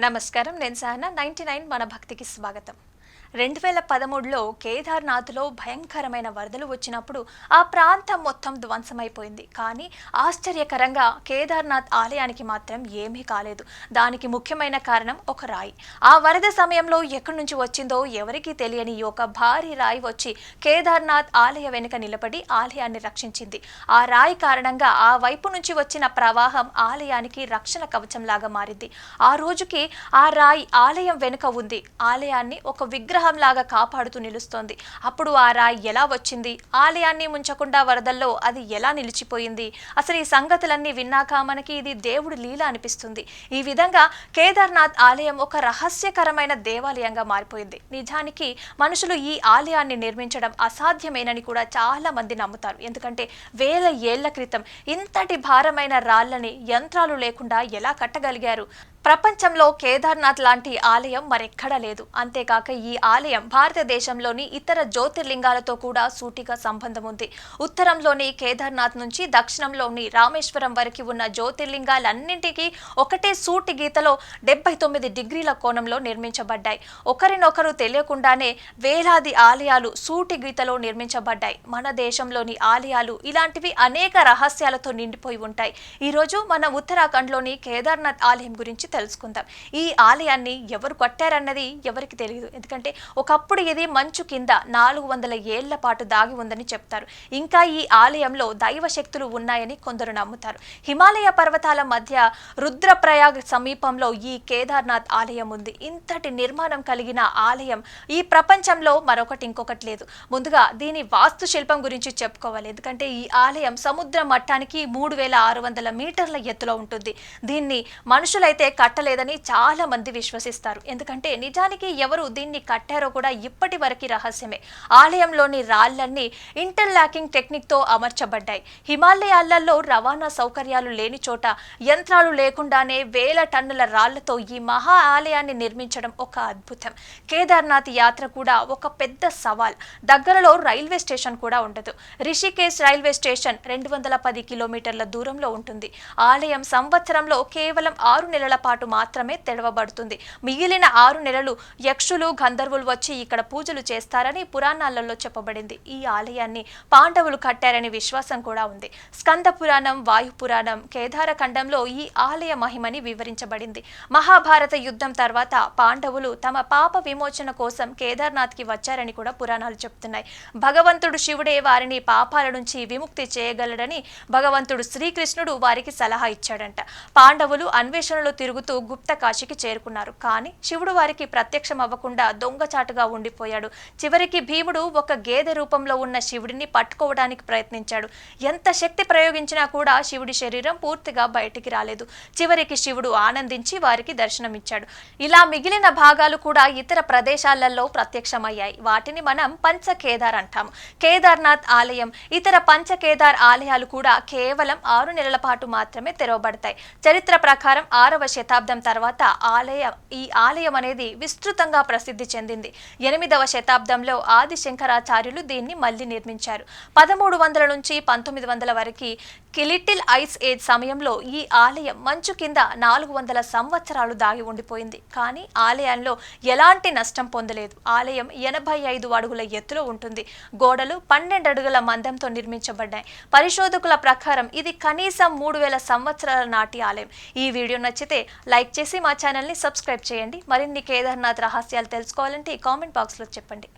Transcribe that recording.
నమస్కారం, నేను సహనా. 99 మన భక్తికి స్వాగతం. 2013లో కేదార్నాథ్లో భయంకరమైన వరదలు వచ్చినప్పుడు ఆ ప్రాంతం మొత్తం ధ్వంసమైపోయింది. కానీ ఆశ్చర్యకరంగా కేదార్నాథ్ ఆలయానికి మాత్రం ఏమీ కాలేదు. దానికి ముఖ్యమైన కారణం ఒక రాయి. ఆ వరద సమయంలో ఎక్కడి నుంచి వచ్చిందో ఎవరికీ తెలియని ఒక భారీ రాయి వచ్చి కేదార్నాథ్ ఆలయ వెనుక నిలబడి ఆలయాన్ని రక్షించింది. ఆ రాయి కారణంగా ఆ వైపు నుంచి వచ్చిన ప్రవాహం ఆలయానికి రక్షణ కవచంలాగా మారింది. ఆ రోజుకి ఆ రాయి ఆలయం వెనుక ఉంది. ఆలయాన్ని ఒక విగ్రహంలాగా కాపాడుతూ నిలుస్తోంది. అప్పుడు ఆ రాయి ఎలా వచ్చింది, ఆలయాన్ని ముంచకుండా వరదల్లో అది ఎలా నిలిచిపోయింది, అసలు ఈ సంగతులన్నీ విన్నాక మనకి ఇది దేవుడి లీల అనిపిస్తుంది. ఈ విధంగా కేదార్నాథ్ ఆలయం ఒక రహస్యకరమైన దేవాలయంగా మారిపోయింది. నిజానికి మనుషులు ఈ ఆలయాన్ని నిర్మించడం అసాధ్యమేనని కూడా చాలా మంది నమ్ముతారు. ఎందుకంటే వేల ఏళ్ల క్రితం ఇంతటి భారమైన రాళ్లని యంత్రాలు లేకుండా ఎలా కట్టగలిగారు? ప్రపంచంలో కేదార్నాథ్ లాంటి ఆలయం మరెక్కడా లేదు. అంతేకాక ఈ ఆలయం భారతదేశంలోని ఇతర జ్యోతిర్లింగాలతో కూడా సూటిగా సంబంధం ఉంది. ఉత్తరంలోని కేదార్నాథ్ నుంచి దక్షిణంలోని రామేశ్వరం వరకు ఉన్న జ్యోతిర్లింగాలన్నింటికీ ఒకటే సూటి గీతలో 79 డిగ్రీల కోణంలో నిర్మించబడ్డాయి. ఒకరినొకరు తెలియకుండానే వేలాది ఆలయాలు సూటి గీతలో నిర్మించబడ్డాయి. మన దేశంలోని ఆలయాలు ఇలాంటివి అనేక రహస్యాలతో నిండిపోయి ఉంటాయి. ఈరోజు మన ఉత్తరాఖండ్లోని కేదార్నాథ్ ఆలయం గురించి తెలుసుకుందాం. ఈ ఆలయాన్ని ఎవరు కట్టారన్నది ఎవరికి తెలియదు. ఎందుకంటే ఒకప్పుడు ఇది మంచు కింద 400 ఏళ్ల పాటు దాగి ఉందని చెప్తారు. ఇంకా ఈ ఆలయంలో దైవ శక్తులు ఉన్నాయని కొందరు నమ్ముతారు. హిమాలయ పర్వతాల మధ్య రుద్రప్రయాగ్ సమీపంలో ఈ కేదార్నాథ్ ఆలయం ఉంది. ఇంతటి నిర్మాణం కలిగిన ఆలయం ఈ ప్రపంచంలో ఇంకొకటి లేదు. ముందుగా దీని వాస్తుశిల్పం గురించి చెప్పుకోవాలి. ఎందుకంటే ఈ ఆలయం సముద్ర మట్టానికి 3600 మీటర్ల ఎత్తులో ఉంటుంది. దీన్ని మనుషులైతే కట్టలేదని చాలా మంది విశ్వసిస్తారు. ఎందుకంటే నిజానికి ఎవరు దీన్ని కట్టారో కూడా ఇప్పటి వరకు రహస్యమే. ఆలయంలోని రాళ్లన్నీ ఇంటర్లాకింగ్ టెక్నిక్ తో అమర్చబడ్డాయి. హిమాలయాలలో రవాణా సౌకర్యాలు లేని చోట యంత్రాలు లేకుండానే వేల టన్నుల రాళ్లతో ఈ మహా ఆలయాన్ని నిర్మించడం ఒక అద్భుతం. కేదార్నాథ్ యాత్ర కూడా ఒక పెద్ద సవాల్. దగ్గరలో రైల్వే స్టేషన్ కూడా ఉండదు. రిషికేశ్ రైల్వే స్టేషన్ 210 కిలోమీటర్ల దూరంలో ఉంటుంది. ఆలయం సంవత్సరంలో కేవలం 6 నెలల పాటు మాత్రమే తెరవబడుతుంది. మిగిలిన 6 నెలలు యక్షులు, గంధర్వులు వచ్చి ఇక్కడ పూజలు చేస్తారని పురాణాలలో చెప్పబడింది. ఈ ఆలయాన్ని పాండవులు కట్టారని విశ్వాసం కూడా ఉంది. స్కంద పురాణం, వాయు పురాణం, కేదారఖండంలో ఈ ఆలయ మహిమని వివరించబడింది. మహాభారత యుద్ధం తర్వాత పాండవులు తమ పాప విమోచన కోసం కేదార్నాథ్కి వచ్చారని కూడా పురాణాలు చెప్తున్నాయి. భగవంతుడు శివుడే వారిని పాపాల నుంచి విముక్తి చేయగలడని భగవంతుడు శ్రీకృష్ణుడు వారికి సలహా ఇచ్చాడంట. పాండవులు అన్వేషణలో తిరుగుతూ గుప్త కాశీకి చేరుకున్నారు. కానీ శివుడు వారికి ప్రత్యక్షం అవ్వకుండా దొంగచాటుగా ఉండిపోయాడు. చివరికి భీముడు ఒక గేదె రూపంలో ఉన్న శివుడిని పట్టుకోవడానికి ప్రయత్నించాడు. ఎంత శక్తి ప్రయోగించినా కూడా శివుడి శరీరం పూర్తిగా బయటికి రాలేదు. చివరికి శివుడు ఆనందించి వారికి దర్శనమిచ్చాడు. ఇలా మిగిలిన భాగాలు కూడా ఇతర ప్రదేశాలలో ప్రత్యక్షమయ్యాయి. వాటిని మనం పంచకేదార్ అంటాము. కేదార్నాథ్ ఆలయం, ఇతర పంచకేదార్ ఆలయాలు కూడా కేవలం 6 నెలల పాటు మాత్రమే తెరవబడతాయి. చరిత్ర ప్రకారం 6వ శతాబ్దం తర్వాత ఈ ఆలయం అనేది విస్తృతంగా ప్రసిద్ధి చెందింది. 8వ శతాబ్దంలో ఆది శంకరాచార్యులు దీన్ని మళ్లీ నిర్మించారు. 1300 నుంచి 1900 వరకు లిటిల్ ఐస్ ఏజ్ సమయంలో ఈ ఆలయం మంచు కింద 400 సంవత్సరాలు దాగి ఉండిపోయింది. కానీ ఆలయంలో ఎలాంటి నష్టం పొందలేదు. ఆలయం 85 అడుగుల ఎత్తులో ఉంటుంది. గోడలు 12 అడుగుల మందంతో నిర్మించబడ్డాయి. పరిశోధకుల ప్రకారం ఇది కనీసం 3000 సంవత్సరాల నాటి ఆలయం. ఈ వీడియో నచ్చితే లైక్ చేసి మా ఛానల్ని సబ్స్క్రైబ్ చేయండి. మరిన్ని కేదార్నాథ్ రహస్యాలు తెలుసుకోవాలంటే కామెంట్ బాక్స్లో చెప్పండి.